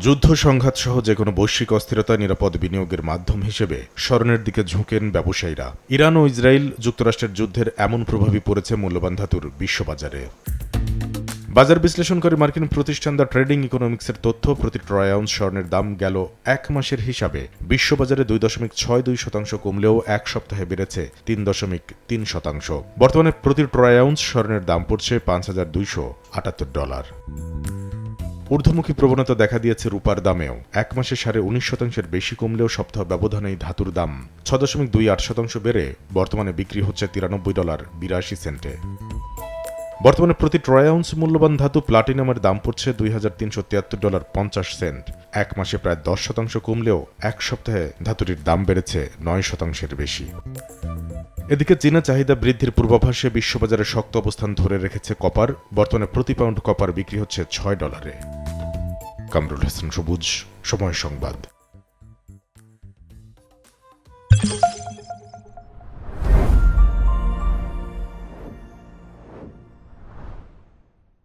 যুদ্ধ সংঘাত সহ যেকোনো বৈশ্বিক অস্থিরতা নিরাপদ বিনিয়োগের মাধ্যম হিসেবে স্মরণের দিকে ঝুঁকেন ব্যবসায়ীরা। ইরান ও ইসরায়েল যুক্তরাষ্ট্রের যুদ্ধের এমন প্রভাবই পড়েছে মূল্যবান ধাতুর বিশ্ববাজারে। বাজার বিশ্লেষণকারী মার্কিন প্রতিষ্ঠান দ্য ট্রেডিং ইকোনমিক্সের তথ্য, প্রতি ট্রয় আউন্স স্বর্ণের দাম গেল এক মাসের হিসাবে বিশ্ববাজারে 2.62% কমলেও এক সপ্তাহে বেড়েছে 3.3%। বর্তমানে প্রতি ট্রয় আউন্স স্বর্ণের দাম পড়ছে $5,278। ঊর্ধ্বমুখী প্রবণতা দেখা দিয়েছে রূপার দামেও। এক মাসে 19.5% বেশি কমলেও সপ্তাহ ব্যবধানেই ধাতুর দাম 6.28% বেড়ে বর্তমানে বিক্রি হচ্ছে $93.82। বর্তমানে প্রতি ট্রয় আউন্স মূল্যবান ধাতু প্লাটিনামের দাম পড়ছে $2,373.50। এক মাসে প্রায় 10% কমলেও এক সপ্তাহে ধাতুটির দাম বেড়েছে 9%-এর বেশি। এদিকে চীনা চাহিদা বৃদ্ধির পূর্বাভাসে বিশ্ববাজারে শক্ত অবস্থান ধরে রেখেছে কপার। বর্তমানে প্রতি পাউন্ড কপার বিক্রি হচ্ছে $6। কামরুল হাসান সবুজ, সময় সংবাদ।